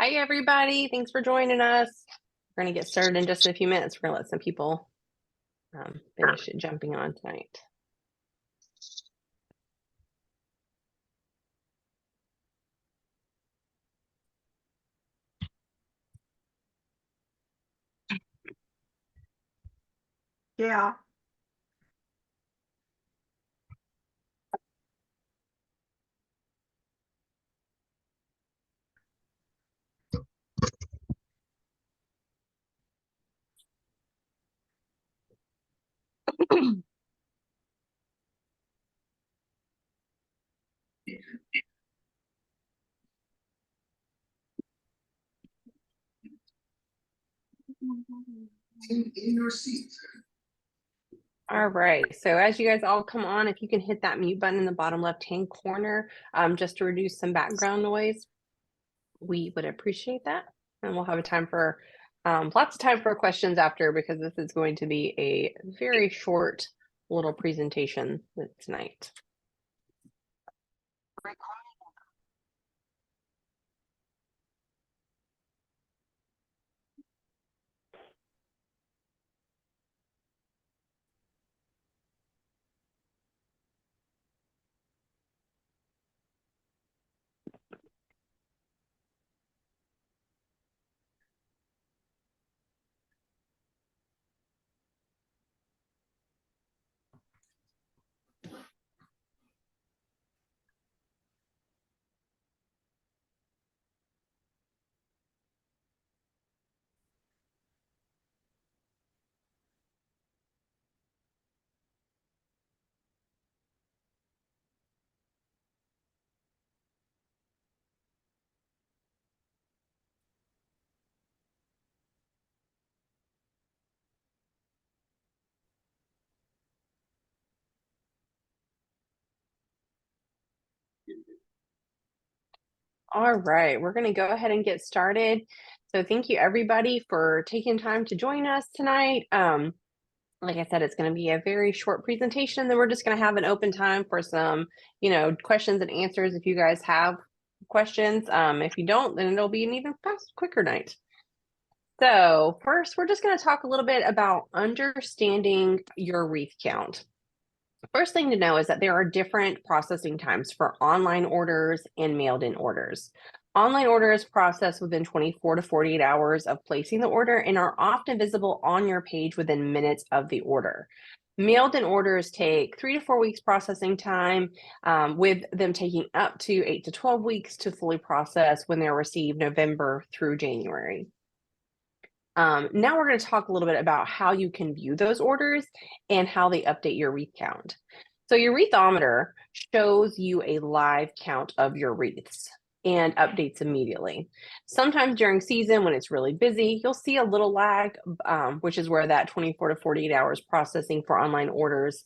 Hi, everybody. Thanks for joining us. We're going to get started in just a few minutes. We're going to let some people finish jumping on tonight. Yeah. In your seat. All right. So as you guys all come on, if you can hit that mute button in the bottom left-hand corner, just to reduce some background noise, we would appreciate that. And we'll have a time for lots of time for questions after, because this is going to be a very short little presentation tonight. All right, we're going to go ahead and get started. So thank you everybody for taking time to join us tonight. Like I said, it's going to be a very short presentation. Then we're just going to have an open time for some, questions and answers if you guys have questions. If you don't, then it'll be an even quicker night. So first, we're just going to talk a little bit about understanding your wreath count. First thing to know is that there are different processing times for online orders and mailed in orders. Online orders process within 24 to 48 hours of placing the order and are often visible on your page within minutes of the order. Mailed in orders take 3 to 4 weeks processing time, with them taking up to 8 to 12 weeks to fully process when they're received November through January. Now we're going to talk a little bit about how you can view those orders and how they update your wreath count. So your wreathometer shows you a live count of your wreaths and updates immediately. Sometimes during season when it's really busy, you'll see a little lag, which is where that 24 to 48 hours processing for online orders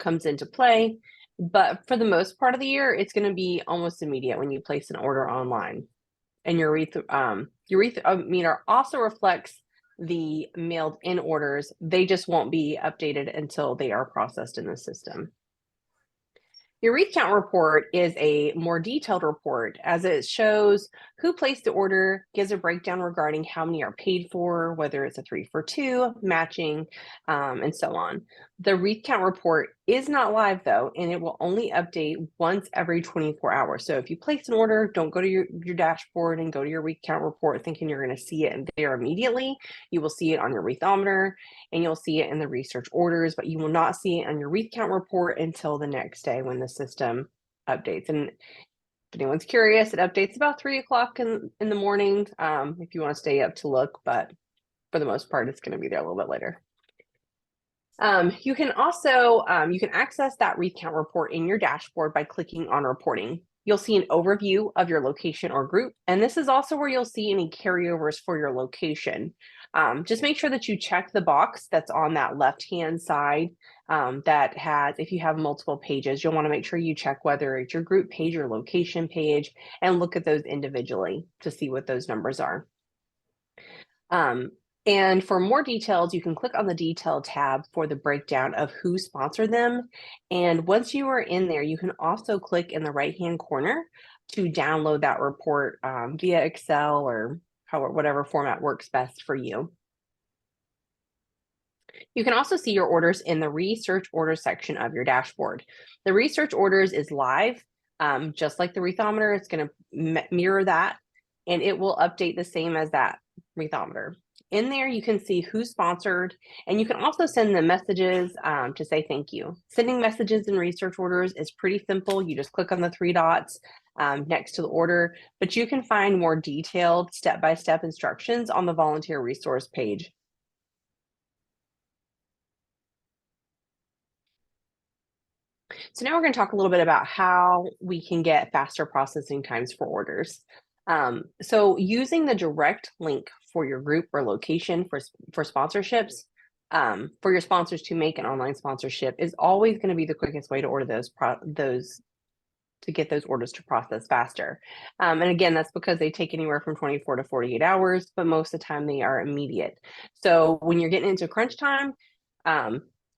comes into play. But for the most part of the year, it's going to be almost immediate when you place an order online. And your wreath meter also reflects the mailed in orders. They just won't be updated until they are processed in the system. Your wreath count report is a more detailed report as it shows who placed the order, gives a breakdown regarding how many are paid for, whether it's a 3 for 2, matching, and so on. The wreath count report is not live though, and it will only update once every 24 hours. So if you place an order, don't go to your dashboard and go to your wreath count report thinking you're going to see it there immediately. You will see it on your wreathometer and you'll see it in the research orders, but you will not see it on your wreath count report until the next day when the system updates. And if anyone's curious, it updates about 3 o'clock in the morning, if you want to stay up to look, but for the most part, it's going to be there a little bit later. You can also, you can access that wreath count report in your dashboard by clicking on reporting. You'll see an overview of your location or group, and this is also where you'll see any carryovers for your location. Just make sure that you check the box that's on that left-hand side that has, if you have multiple pages, you'll want to make sure you check whether it's your group page or location page and look at those individually to see what those numbers are. And for more details, you can click on the detail tab for the breakdown of who sponsored them. And once you are in there, you can also click in the right-hand corner to download that report via Excel or whatever format works best for you. You can also see your orders in the research orders section of your dashboard. The research orders is live, just like the Wreathometer. It's going to mirror that, and it will update the same as that Wreathometer. In there, you can see who's sponsored, and you can also send them messages to say thank you. Sending messages in research orders is pretty simple. You just click on the 3 dots next to the order, but you can find more detailed step-by-step instructions on the volunteer resource page. So now we're going to talk a little bit about how we can get faster processing times for orders. So using the direct link for your group or location for sponsorships, for your sponsors to make an online sponsorship is always going to be the quickest way to order to get those orders to process faster. And again, that's because they take anywhere from 24 to 48 hours, but most of the time they are immediate. So when you're getting into crunch time,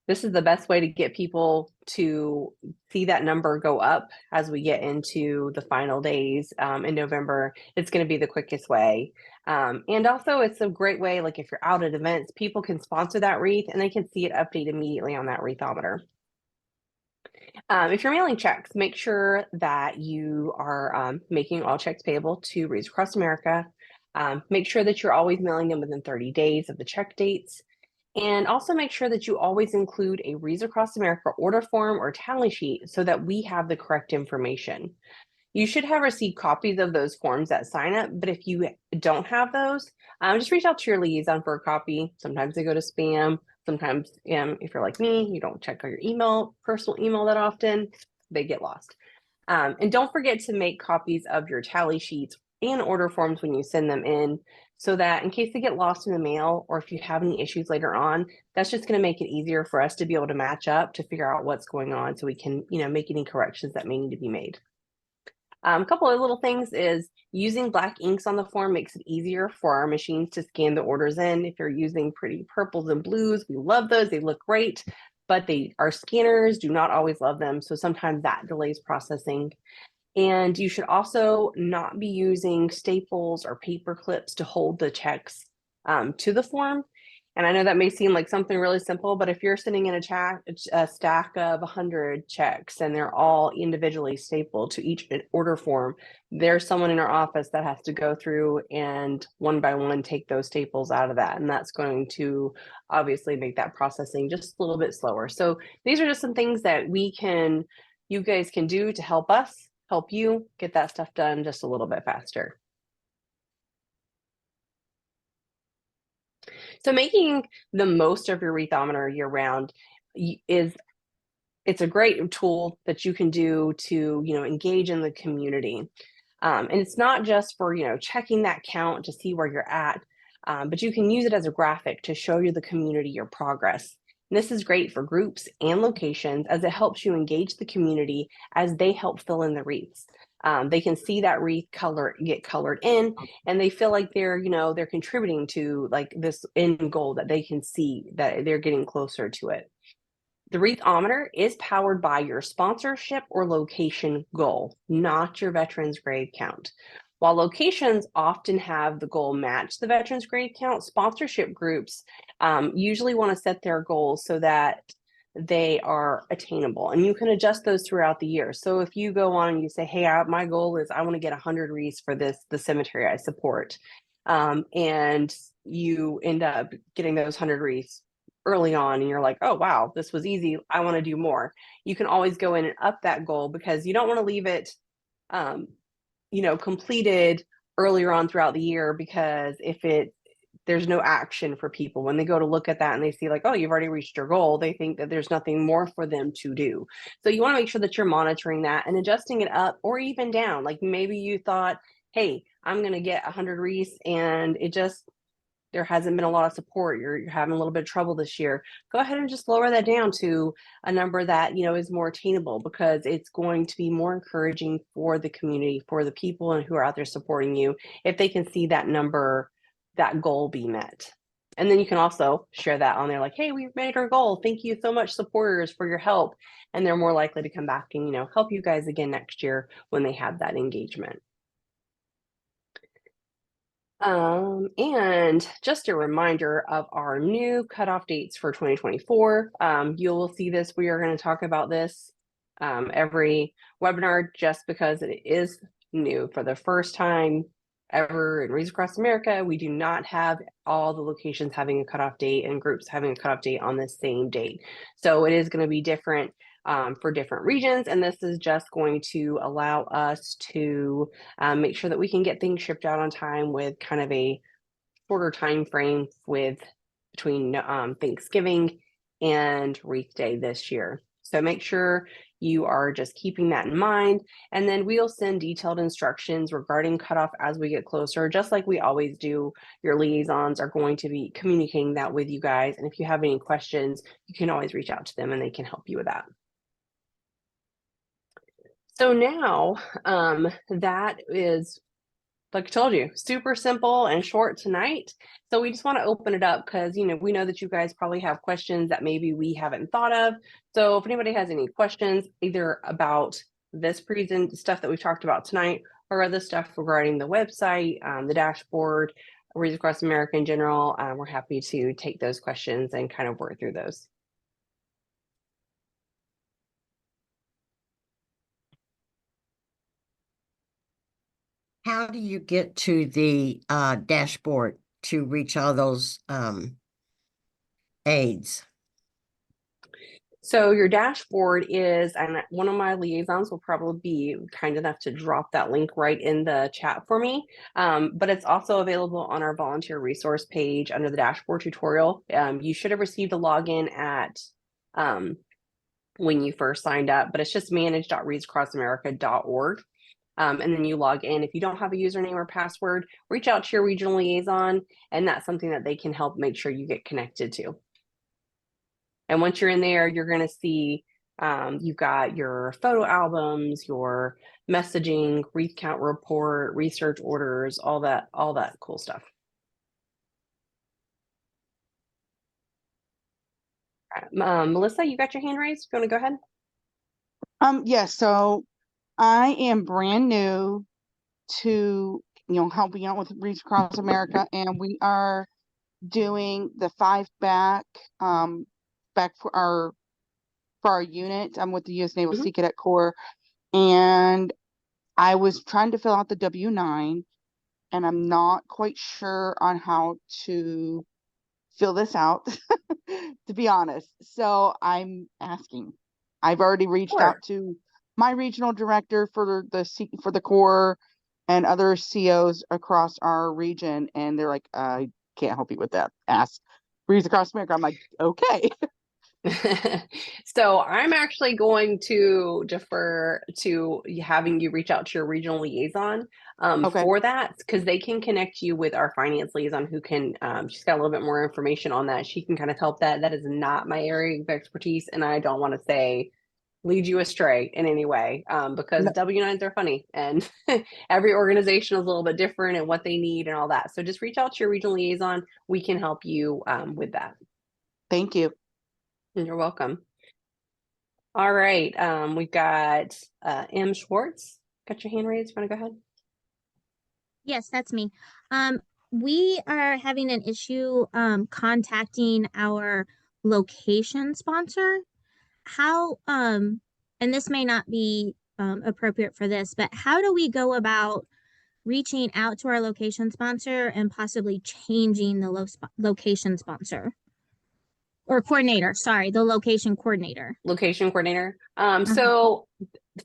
this is the best way to get people to see that number go up as we get into the final days in November. It's going to be the quickest way. And also it's a great way, like if you're out at events, people can sponsor that wreath and they can see it update immediately on that Wreathometer. If you're mailing checks, make sure that you are making all checks payable to Wreaths Across America. Make sure that you're always mailing them within 30 days of the check dates. And also make sure that you always include a Wreaths Across America order form or tally sheet so that we have the correct information. You should have received copies of those forms at sign up, but if you don't have those, just reach out to your liaison for a copy. Sometimes they go to spam. Sometimes if you're like me, you don't check your personal email that often, they get lost. And don't forget to make copies of your tally sheets and order forms when you send them in, so that in case they get lost in the mail or if you have any issues later on, that's just going to make it easier for us to be able to match up to figure out what's going on so we can, make any corrections that may need to be made. A couple of little things is using black inks on the form makes it easier for our machines to scan the orders in. If you're using pretty purples and blues, we love those. They look great, but our scanners do not always love them. So sometimes that delays processing. And you should also not be using staples or paper clips to hold the checks to the form. And I know that may seem like something really simple, but if you're sitting in a stack of 100 checks and they're all individually stapled to each order form, there's someone in our office that has to go through and one by one take those staples out of that. And that's going to obviously make that processing just a little bit slower. So these are just some things that you guys can do to help you get that stuff done just a little bit faster. So making the most of your Wreathometer year round it's a great tool that you can do to, engage in the community. And it's not just for, checking that count to see where you're at, but you can use it as a graphic to show you the community your progress. And this is great for groups and locations as it helps you engage the community as they help fill in the wreaths. They can see that wreath get colored in, and they feel like they're contributing to like this end goal that they can see that they're getting closer to it. The Wreathometer is powered by your sponsorship or location goal, not your veterans grave count. While locations often have the goal match the veterans grave count, sponsorship groups usually want to set their goals so that they are attainable, and you can adjust those throughout the year. So if you go on and you say, hey, my goal is I want to get 100 wreaths for the cemetery I support, and you end up getting those 100 wreaths early on and you're like, oh wow, this was easy, I want to do more, you can always go in and up that goal, because you don't want to leave it completed earlier on throughout the year, because there's no action for people when they go to look at that and they see like, oh, you've already reached your goal, they think that there's nothing more for them to do. So you want to make sure that you're monitoring that and adjusting it up or even down. Like maybe you thought, hey, I'm going to get 100 wreaths and there hasn't been a lot of support, you're having a little bit of trouble this year, go ahead and just lower that down to a number that is more attainable, because it's going to be more encouraging for the community, for the people who are out there supporting you, if they can see that number, that goal be met. And then you can also share that on there like, hey, we've made our goal. Thank you so much, supporters, for your help. And they're more likely to come back and, help you guys again next year when they have that engagement. And just a reminder of our new cutoff dates for 2024. You will see this. We are going to talk about this every webinar just because it is new. For the first time ever in Wreaths Across America, we do not have all the locations having a cutoff date and groups having a cutoff date on the same date. So it is going to be different for different regions. And this is just going to allow us to make sure that we can get things shipped out on time with kind of a shorter time frame with between Thanksgiving and Wreath Day this year. So make sure you are just keeping that in mind. And then we'll send detailed instructions regarding cutoff as we get closer, just like we always do. Your liaisons are going to be communicating that with you guys. And if you have any questions, you can always reach out to them and they can help you with that. So now that is, like I told you, super simple and short tonight. So we just want to open it up because, we know that you guys probably have questions that maybe we haven't thought of. So if anybody has any questions, either about this stuff that we've talked about tonight or other stuff regarding the website, the dashboard, Wreaths Across America in general, we're happy to take those questions and kind of work through those. How do you get to the dashboard to reach all those aids? So your dashboard is, and one of my liaisons will probably be kind enough to drop that link right in the chat for me. But it's also available on our volunteer resource page under the dashboard tutorial. You should have received a login at when you first signed up, but it's just manage.wreathsacrossamerica.org. And then you log in. If you don't have a username or password, reach out to your regional liaison, and that's something that they can help make sure you get connected to. And once you're in there, you're going to see you've got your photo albums, your messaging, Wreath Count report, research orders, all that cool stuff. Melissa, you got your hand raised? You want to go ahead? Yes. So I am brand new to, helping out with Wreaths Across America, and we are doing the 5 back for our unit. I'm with the U.S. Naval Sea Cadet Corps, and I was trying to fill out the W-9, and I'm not quite sure on how to fill this out, to be honest. So I'm asking. I've already reached out to my regional director for the Corps and other COs across our region, and they're like, I can't help you with that. Ask Wreaths Across America. I'm like, okay. So I'm actually going to defer to having you reach out to your regional liaison for that, because they can connect you with our finance liaison who can, she's got a little bit more information on that. She can kind of help that. That is not my area of expertise, and I don't want to say lead you astray in any way because W-9s are funny and every organization is a little bit different and what they need and all that. So just reach out to your regional liaison. We can help you with that. Thank you. You're welcome. All right. We've got M. Schwarz. Got your hand raised. You want to go ahead? Yes, that's me. We are having an issue contacting our location sponsor. How and this may not be appropriate for this, but how do we go about reaching out to our location sponsor and possibly changing the location sponsor or coordinator? Sorry, the location coordinator. Location coordinator. So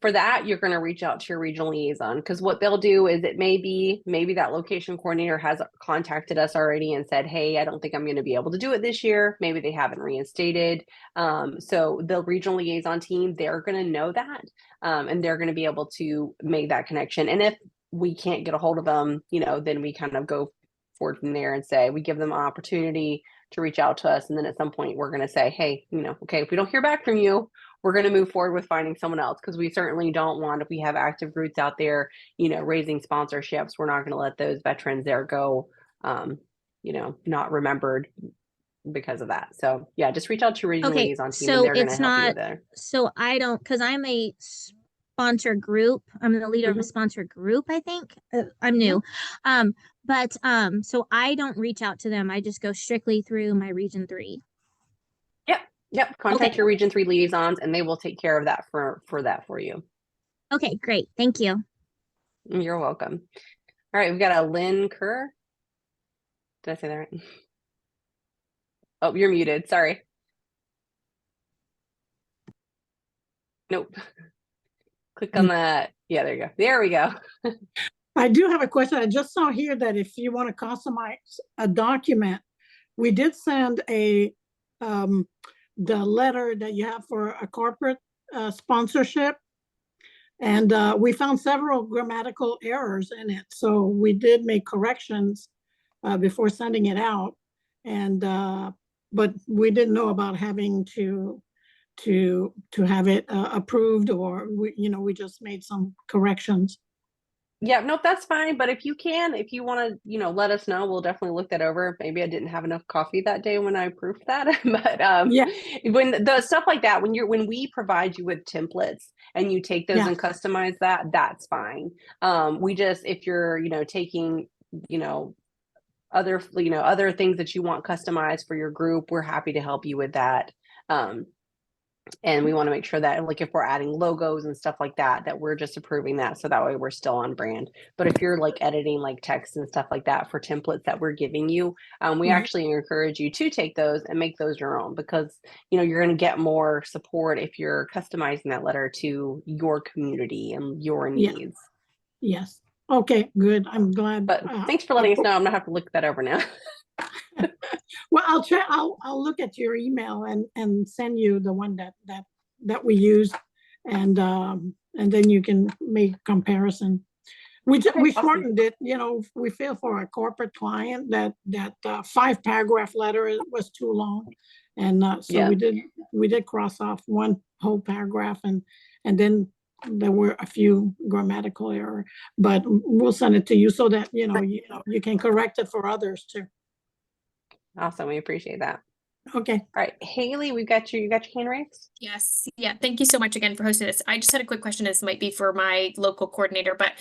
for that, you're going to reach out to your regional liaison, because what they'll do is it may be maybe that location coordinator has contacted us already and said, hey, I don't think I'm going to be able to do it this year. Maybe they haven't reinstated. So the regional liaison team, they're going to know that and they're going to be able to make that connection. And if we can't get a hold of them, then we kind of go forward from there and say we give them an opportunity to reach out to us. And then at some point we're going to say, hey, okay, if we don't hear back from you, we're going to move forward with finding someone else, because we certainly don't want, if we have active groups out there, raising sponsorships, we're not going to let those veterans there go, not remembered because of that. So yeah, just reach out to your regional Okay, liaison team and so they're going to it's help you not, with there. so I don't, because I'm a sponsor group. I'm the leader of a Mhm. sponsor group, I think. I'm new. So I don't reach out to them. I just go strictly through my region 3. Yep. Contact Okay. your region 3 liaisons and they will take care of that for that for you. Okay, great. Thank you. You're welcome. All right, we've got a Lynn Kerr. Did I say that right? Oh, you're muted. Sorry. Nope. Click on that. Yeah, there you go. There we go. I do have a question. I just saw here that if you want to customize a document, we did send the letter that you have for a corporate sponsorship. And we found several grammatical errors in it. So we did make corrections before sending it out. And but we didn't know about having to have it approved, or we just made some corrections. Yeah, nope, that's fine. But if you want to, let us know, we'll definitely look that over. Maybe I didn't have enough coffee that day when I proofed that. But Yeah. when the stuff like that, when we provide you with templates and you take those Yeah. and customize that, that's fine. We just, if you're, taking, other things that you want customized for your group, we're happy to help you with that. And we want to make sure that, like, if we're adding logos and stuff like that, that we're just approving that, so that way we're still on brand. But if you're like editing like text and stuff like that for templates that we're giving you, we Right. actually encourage you to take those and make those your own, because you're going to get more support if you're customizing that letter to your community and your Yeah. needs. Yes. Okay, good. I'm glad. But thanks for letting us know. I'm gonna have to look that over now. Well, I'll try. I'll look at your email and send you the one that we use, and then you can make comparison. We Awesome. shortened it. We feel for a corporate client that 5-paragraph letter was too long, and so Yeah. we did cross off one whole paragraph, and then there were a few grammatical error, but we'll send it to you so that you can correct it for others too. Awesome. We appreciate that. Okay. All right, Haley, you got your hand raised? Yes. Yeah. Thank you so much again for hosting this. I just had a quick question. This might be for my local coordinator, but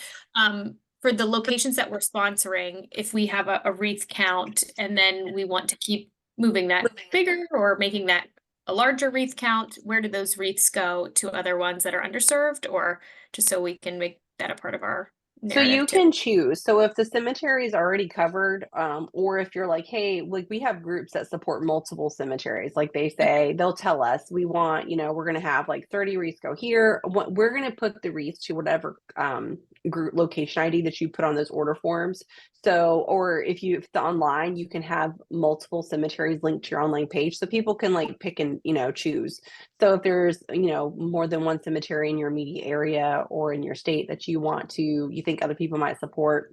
for the locations that we're sponsoring, if we have a wreath count and then we want to keep moving that bigger or making that a larger wreath count, where do those wreaths go to other ones that are underserved, or just so we can make that a part of our So you narrative too? can choose. So if the cemetery is already covered, or if you're like, hey, like we have groups that support multiple cemeteries, like they'll tell us, we want, we're going to have like 30 wreaths go here. We're going to put the wreaths to whatever group location ID that you put on those order forms. So, or if it's online, you can have multiple cemeteries linked to your online page, so people can like pick and choose. So if there's more than one cemetery in your immediate area or in your state that you think other people might support,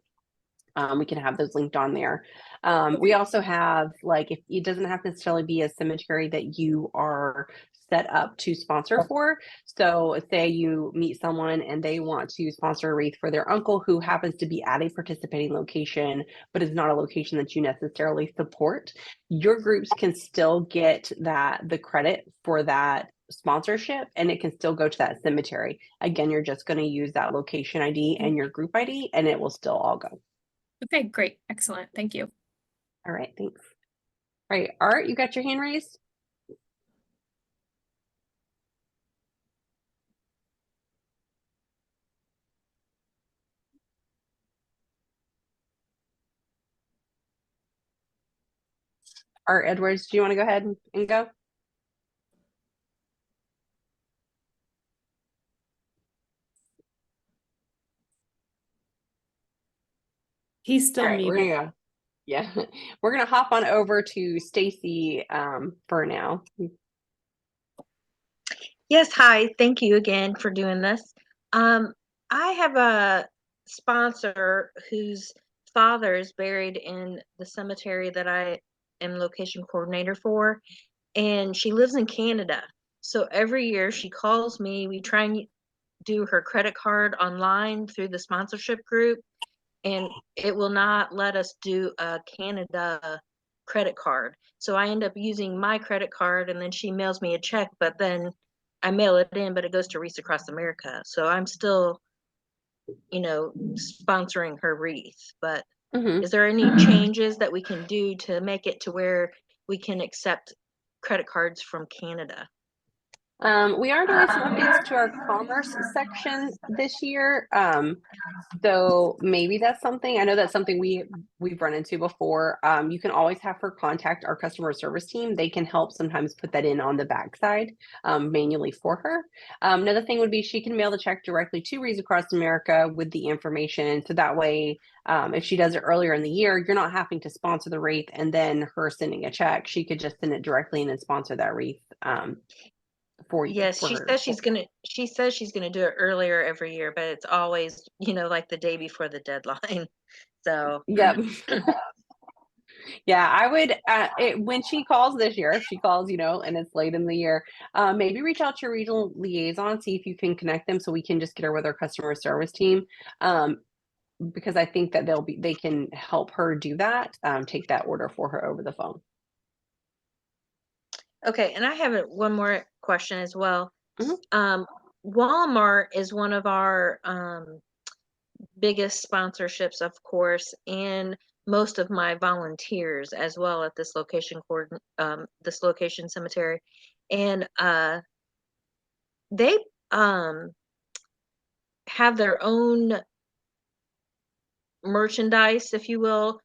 we can have those linked on there. We also have, like, if it doesn't have to necessarily be a cemetery that you are set up to sponsor for. So say you meet someone and they want to sponsor a wreath for their uncle who happens to be at a participating location, but is not a location that you necessarily support. Your groups can still get the credit for that sponsorship, and it can still go to that cemetery. Again, you're just going to use that location ID and your group ID, and it will still all go. Okay, great. Excellent. Thank you. All right, thanks. All right, Art, you got your hand raised? Art Edwards, do you want to go ahead and go? He's still All right, we're muted. gonna go. Yeah, we're gonna hop on over to Stacy for now. Yes, hi. Thank you again for doing this. I have a sponsor whose father is buried in the cemetery that I am location coordinator for, and she lives in Canada. So every year she calls me. We try and do her credit card online through the sponsorship group, and it will not let us do a Canada credit card. So I end up using my credit card, and then she mails me a check, but then I mail it in, but it goes to Wreath Across America. So I'm still, sponsoring her wreath. But Mhm. is there any changes that we can do to make it to where we can accept credit cards from Canada? We are doing some updates to our commerce section this year. So maybe that's something. I know that's something we've run into before. You can always have her contact our customer service team. They can help sometimes put that in on the backside manually for her. Another thing would be she can mail the check directly to Wreaths Across America with the information. So that way, if she does it earlier in the year, you're not having to sponsor the wreath and then her sending a check. She could just send it directly and then sponsor that wreath. For you. Yes, For she her. says she's gonna do it earlier every year, but it's always, like the day before the deadline. So Yep. Yeah, I would when she calls this year, if she calls, and it's late in the year, maybe reach out to your regional liaison, see if you can connect them so we can just get her with our customer service team. Because I think that they can help her do that, take that order for her over the phone. okay, and I have one more question as well. Mhm. Walmart is one of our biggest sponsorships, of course, and most of my volunteers as well at this location cemetery, and they have their own merchandise, if you will,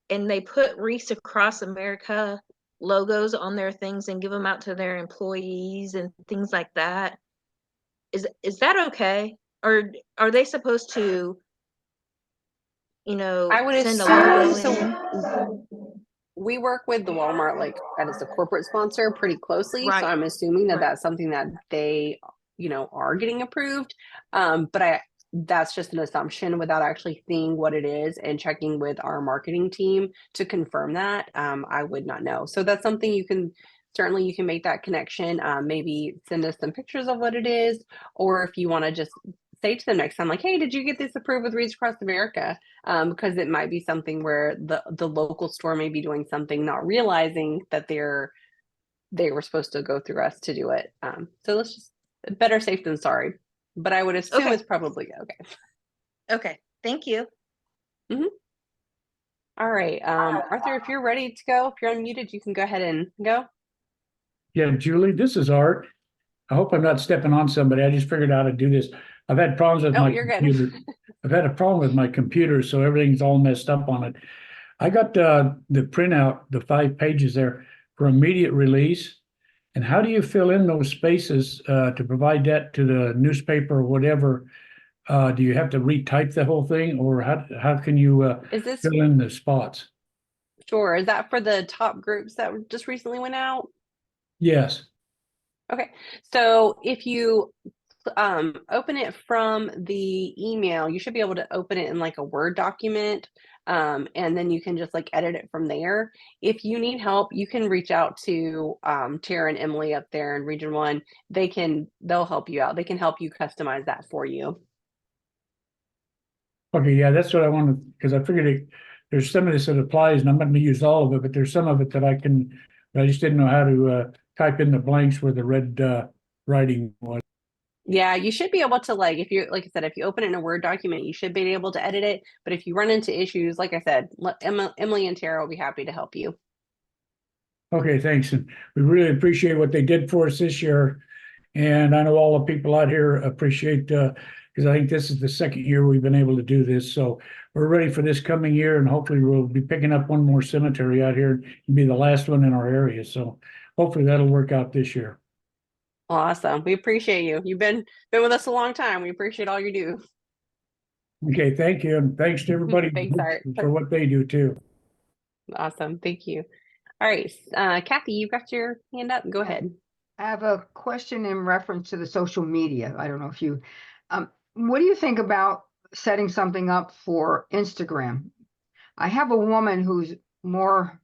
and they put Wreaths Across America logos on their things and give them out to their employees and things like that. Is that okay? Or are they supposed to, I would send a logo assume so. in? We work with the Walmart like as a corporate sponsor pretty closely, so Right. I'm assuming that Right. that's something that they, are getting approved. But that's just an assumption without actually seeing what it is and checking with our marketing team to confirm that. I would not know. So that's something you can make that connection. Maybe send us some pictures of what it is, or if you want to just say to them next time, like, "Hey, did you get this approved with Wreaths Across America?" Because it might be something where the local store may be doing something, not realizing that they were supposed to go through us to do it. So let's just better safe than sorry. But I would assume Okay. it's probably okay. Okay. Thank you. All right, Arthur, if you're ready to go, if you're unmuted, you can go ahead and go. Yeah, Julie, this is Art. I hope I'm not stepping on somebody. I just figured out how to do this. I've had problems with Oh, my you're good. computer. I've had a problem with my computer, so everything's all messed up on it. I got the printout, the 5 pages there for immediate release. And how do you fill in those spaces to provide that to the newspaper or whatever? Do you have to retype the whole thing, or how can you Is this fill in the spots? sure? Is that for the top groups that just recently went out? Yes. Okay, so if you open it from the email, you should be able to open it in like a Word document, and then you can just like edit it from there. If you need help, you can reach out to Tara and Emily up there in Region 1. They'll help you out. They can help you customize that for you. Okay, yeah, that's what I wanted, because I figured there's some of this that applies, and I'm not gonna use all of it, but there's some of it that I just didn't know how to type in the blanks where the red writing was. Yeah, you should be able to like I said, if you open it in a Word document, you should be able to edit it. But if you run into issues, like I said, Emily and Tara will be happy to help you. Okay, thanks, and we really appreciate what they did for us this year. And I know all the people out here appreciate, because I think this is the second year we've been able to do this. So we're ready for this coming year, and hopefully we'll be picking up one more cemetery out here and be the last one in our area. So hopefully that'll work out this year. Awesome. We appreciate you. You've been with us a long time. We appreciate all you do. Okay, thank you, and thanks to everybody Thanks, Art. for what they do too. Awesome. Thank you. All right, Kathy, you've got your hand up. Go ahead. I have a question in reference to the social media. I don't know if you, what do you think about setting something up for Instagram? I have a woman who's more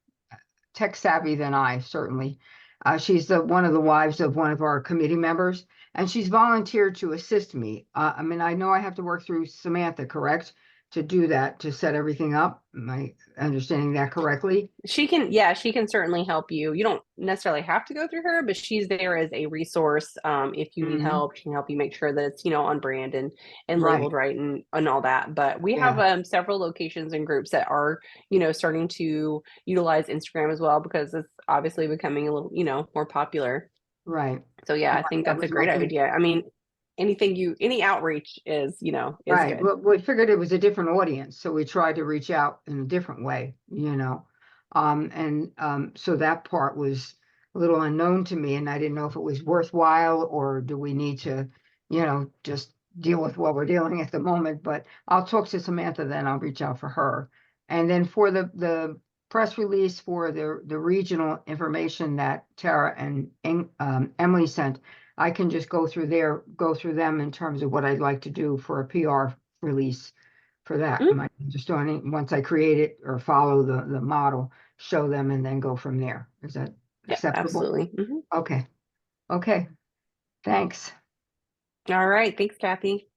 tech savvy than I, certainly. She's one of the wives of one of our committee members, and she's volunteered to assist me. I mean, I know I have to work through Samantha, correct? to do that, to set everything up. Am I understanding that correctly? She can certainly help you. You don't necessarily have to go through her, but she's there as a resource. If you need Mhm. help, she can help you make sure that it's, on brand and Right. labeled right and all that. But we Yeah. have several locations and groups that are, starting to utilize Instagram as well, because it's obviously becoming a little, more popular. Right. So yeah, I Right, think that that's a was my great thing. idea. I mean, any outreach is, is Right. good. Well, we figured it was a different audience, so we tried to reach out in a different way, so that part was a little unknown to me, and I didn't know if it was worthwhile, or do we need to, just deal with what we're dealing at the moment. But I'll talk to Samantha, then I'll reach out for her. And then for the press release for the regional information that Tara and Emily sent, I can just go through them in terms of what I'd like to do for a PR release for that. Mhm. Am I just doing it once I create it or follow the model, show them, and then go from there? Is that Yeah, acceptable? absolutely. Mhm. Okay. Okay. Thanks. All right. Thanks, Kathy.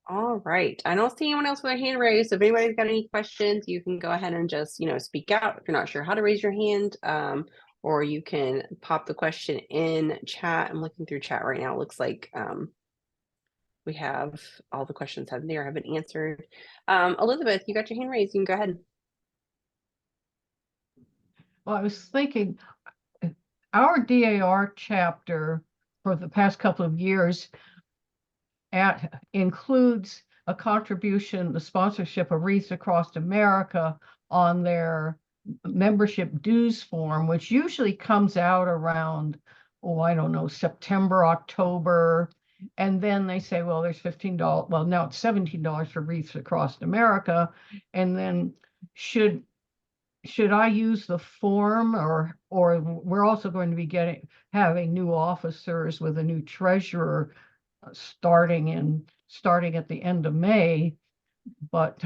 All right. I don't see anyone else with a hand raised. So if anybody's got any questions, you can go ahead and just, speak out if you're not sure how to raise your hand. Or you can pop the question in chat. I'm looking through chat right now. It looks like we have all the questions have been answered. Elizabeth, you got your hand raised. You can go ahead. Well, I was thinking, our DAR chapter for the past couple of years includes a contribution, the sponsorship of Wreaths Across America on their membership dues form, which usually comes out around, I don't know, September, October. And then they say, well, there's $15. Well, now it's $17 for Wreaths Across America. And then should I use the form, or we're also going to be having new officers with a new treasurer starting at the end of May, but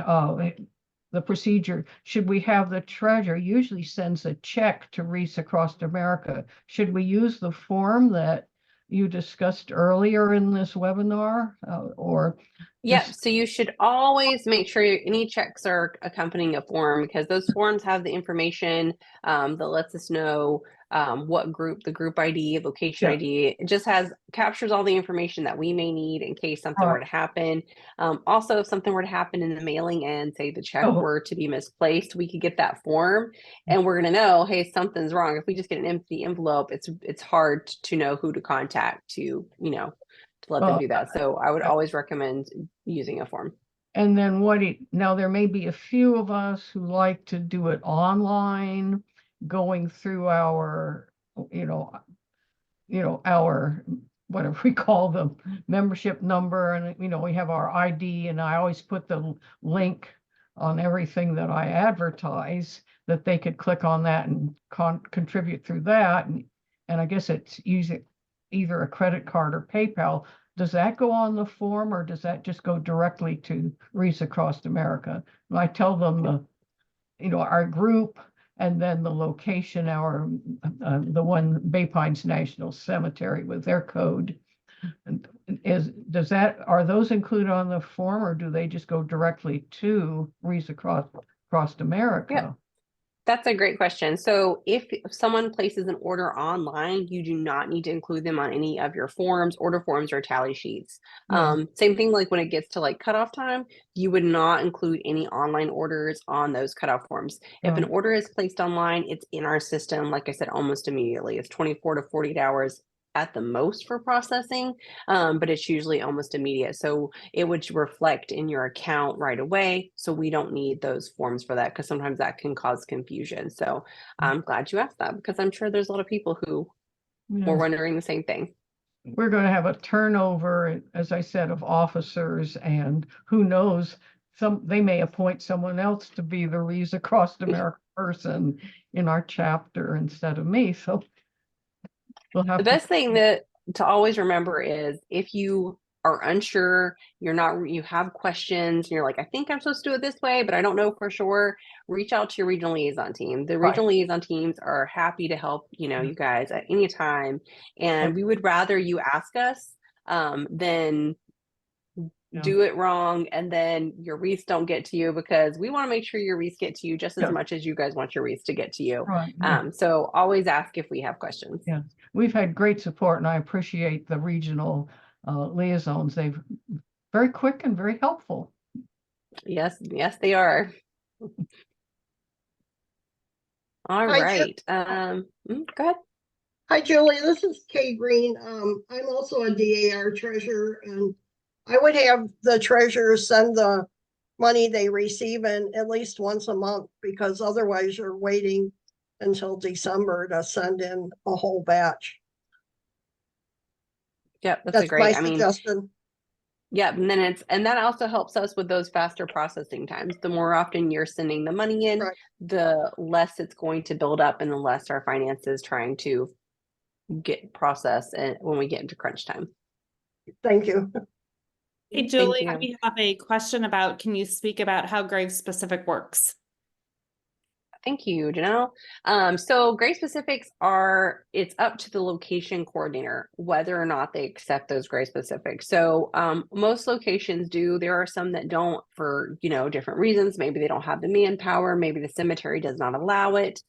the procedure, should we have the treasurer usually sends a check to Wreaths Across America? Should we use the form that you discussed earlier in this webinar, or Yep. So you should always make sure any checks are accompanying a form, because those forms have the information that lets us know what group, the group ID, location Yeah. ID. It just captures all the information that we may need in case something were to happen. Also, if something were to happen in the mailing and say the check were to be misplaced, we could get that form and we're going to know, hey, something's wrong. If we just get an empty envelope, it's hard to know who to contact to let them do that. So I would always recommend using a form. And then now there may be a few of us who like to do it online, going through our, our, whatever we call them, membership number, and we have our ID, and I always put the link on everything that I advertise, that they could click on that and contribute through that. And I guess it's using either a credit card or PayPal. Does that go on the form, or does that just go directly to Wreaths Across America? And I tell them our group, and then the location, the one Bay Pines National Cemetery with their code. Are those included on the form, or do they just go directly to Wreaths Across America? Yeah. That's a great question. So if someone places an order online, you do not need to include them on any of your forms, order forms, or tally sheets. Same thing, like when it gets to like cutoff time, you would not include any online orders on those cutoff forms. If an order is placed online, it's in our system, like I said, almost immediately. It's 24 to 48 hours at the most for processing, but it's usually almost immediate. So it would reflect in your account right away. So we don't need those forms for that, because sometimes that can cause confusion. So I'm glad you asked that, because I'm sure there's a lot of people who were wondering the same thing. We're going to have a turnover, as I said, of officers, and who knows, they may appoint someone else to be the Wreaths Across America person in our chapter instead of me. So we'll have the best thing to always remember is, if you are unsure, you have questions, and you're like, I think I'm supposed to do it this way, but I don't know for sure, reach out to your regional liaison team. The regional liaison teams are happy to help, you guys at any time. And we would rather you ask us than Yeah. do it wrong, and then your wreaths don't get to you, because we want to make sure your wreaths get to you just as Yeah. much as you guys want your wreaths to get to you. Right. Yeah. So always ask if we have questions. Yeah. We've had great support, and I appreciate the regional liaisons. They've very quick and very helpful. Yes, they are. All Hi, right. Go ahead. Hi, Julie. This is Kay Green. I'm also a DAR treasurer, and I would have the treasurers send the money they receive in at least once a month, because otherwise you're waiting until December to send in a whole batch. Yep, that's a That's my great, I mean, suggestion. yeah, and that also helps us with those faster processing times. The more often you're sending the money in, Right. the less it's going to build up, and the less our finances trying to get processed and when we get into crunch time. Thank you. Hey, Thank Julie, you. we have a question about, can you speak about how grave specific works? Thank you, Janelle. So grade specifics it's up to the location coordinator whether or not they accept those grade specifics. So most locations do. There are some that don't for, different reasons. Maybe they don't have the manpower. Maybe the cemetery does not allow it.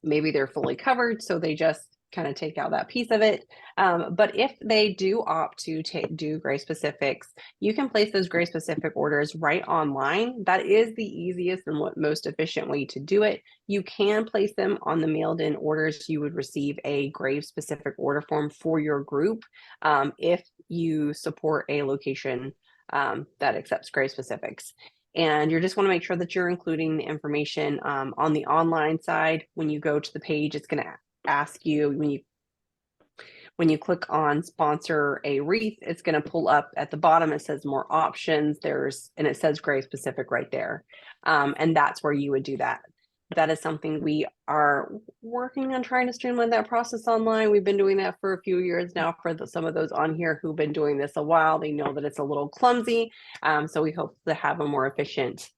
Maybe they're fully covered, so they just kind of take out that piece of it. But if they do opt to do gray specifics, you can place those gray specific orders right online. That is the easiest and most efficient way to do it. You can place them on the mailed in orders. You would receive a grave specific order form for your group if you support a location that accepts grave specifics. And you just want to make sure that you're including the information on the online side. When you go to the page, it's going to ask you, when you click on sponsor a wreath, it's going to pull up at the bottom. It says more options. And it says grave specific right there. And that's where you would do that. That is something we are working on, trying to streamline that process online. We've been doing that for a few years now. For some of those on here who've been doing this a while, they know that it's a little clumsy. So we hope to have a more efficient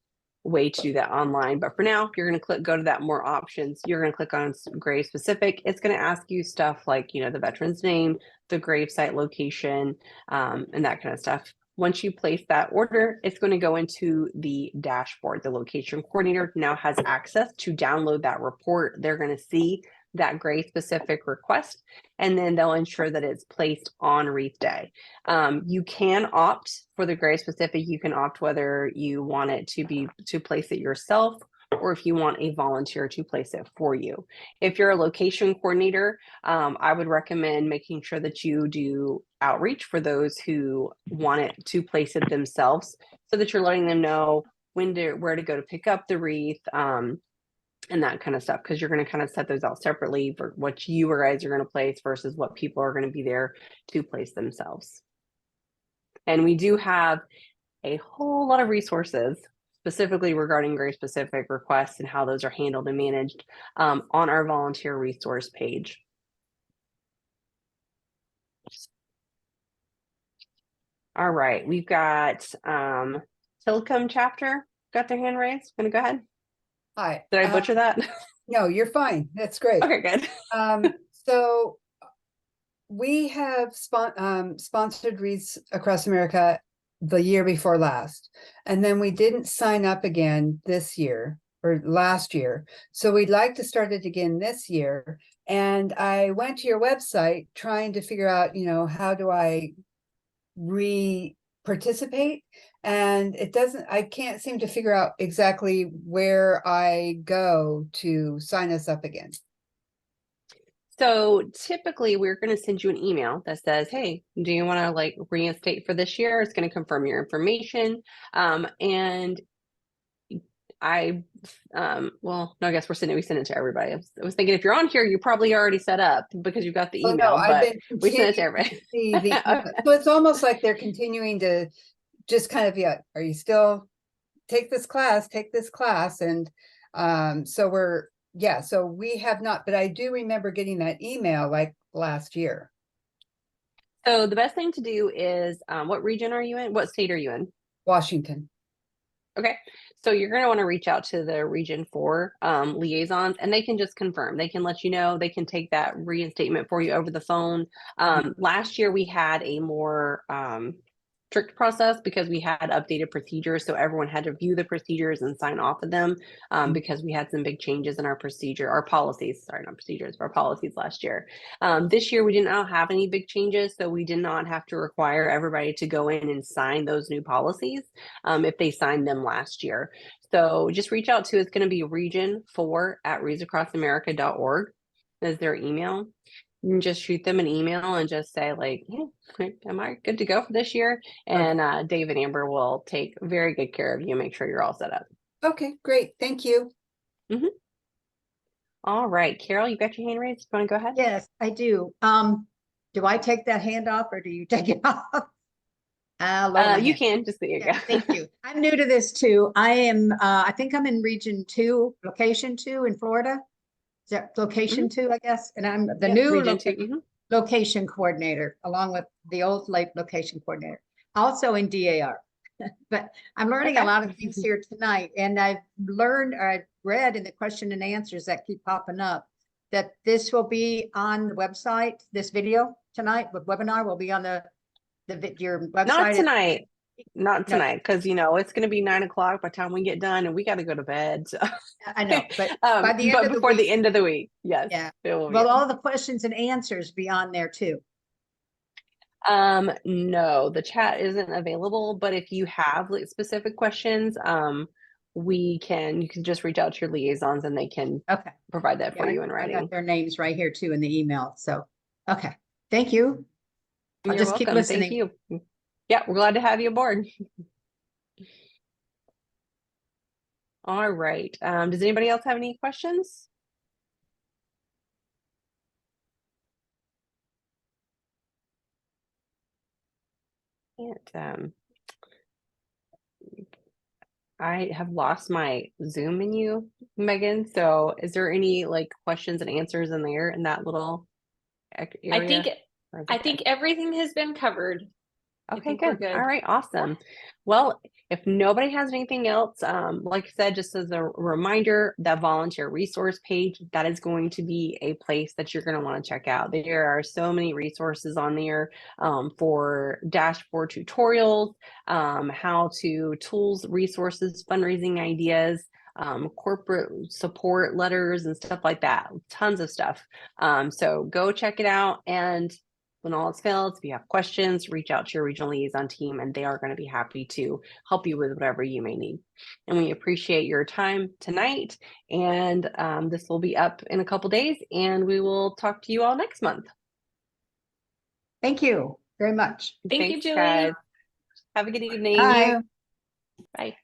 way to do that online. But for now, you're going to go to that more options. You're going to click on grave specific. It's going to ask you stuff like, the veteran's name, the grave site location, and that kind of stuff. Once you place that order, it's going to go into the dashboard. The location coordinator now has access to download that report. They're going to see that grave specific request, and then they'll ensure that it's placed on wreath day. You can opt for the grave specific. You can opt whether you want it to place it yourself, or if you want a volunteer to place it for you. If you're a location coordinator, I would recommend making sure that you do outreach for those who want it to place it themselves, so that you're letting them know where to go to pick up the wreath, and that kind of stuff, because you're going to kind of set those out separately for what you guys are going to place versus what people are going to be there to place themselves. And we do have a whole lot of resources specifically regarding grave specific requests and how those are handled and managed on our volunteer resource page. All right, we've got Tilcom chapter got their hand raised. Gonna go ahead. Hi. Did I butcher that? No, you're fine. That's great. Okay, good. So we have sponsored wreaths across America the year before last, and then we didn't sign up again this year or last year. So we'd like to start it again this year. And I went to your website trying to figure out, how do I participate, and I can't seem to figure out exactly where I go to sign us up again. So typically we're going to send you an email that says, hey, do you want to reinstate for this year? It's going to confirm your information. And I guess we send it to everybody. I was thinking if you're on here, you probably already set up because you've got the email, but we send it to everybody. So it's almost like they're continuing to just kind of, are you still take this class? And so we have not, but I do remember getting that email like last year. So the best thing to do is, what region are you in? What state are you in? Washington. Okay, so you're going to want to reach out to the Region 4 liaisons, and they can just confirm. They can let you know. They can take that reinstatement for you over the phone. Last year we had a more strict process because we had updated procedures. So everyone had to view the procedures and sign off of them because we had some big changes in our policies, sorry, not procedures, but our policies last year. This year, we did not have any big changes. So we did not have to require everybody to go in and sign those new policies if they signed them last year. So just reach out to, it's going to be region4@wreathsacrossamerica.org is their email. You can just shoot them an email and just say like, hey, am I good to go for this year? And Dave and Amber will take very good care of you, make sure you're all set up. Okay, great. Thank you. All right, Carol, you got your hand raised. You want to go ahead? Yes, I do. Do I take that hand off or do you take it off? You can, just there you go. Thank you. I'm new to this too. I am, I think I'm in region 2, location 2 in Florida. Is that location 2, I guess? And I'm the new location coordinator along with the old location coordinator, also in DAR. But I'm learning a lot of things here tonight. And I've learned, or I've read in the question and answers that keep popping up, that this will be on the website, this video tonight, the webinar will be on your website. Not tonight, because it's going to be 9 o'clock by the time we get done, and we got to go to bed. So. I know, but by the end of before the week, the end of the week, yes. Yeah. Will Will all the questions and answers be on there too? No, the chat isn't available. But if you have specific questions, you can just reach out to your liaisons, and they can provide that for you in writing. I got their names right here too in the email. So, thank you. I'll You're just welcome. keep listening. Thank you. Yeah, we're glad to have you aboard. All right. Does anybody else have any questions? I have lost my Zoom menu, Megan. So is there any questions and answers in there in that little area? I think everything has been covered. Okay, good. All right, awesome. Well, if nobody has anything else, like I said, just as a reminder, that volunteer resource page, that is going to be a place that you're going to want to check out. There are so many resources on there for dashboard tutorials, tools, resources, fundraising ideas, corporate support letters and stuff like that. Tons of stuff. So go check it out. And when all is filled, if you have questions, reach out to your regional liaison team, and they are going to be happy to help you with whatever you may need. And we appreciate your time tonight. And this will be up in a couple days, and we will talk to you all next month. Thank you very much. Thank you, Julie. Guys. Have a good evening. Bye. Bye.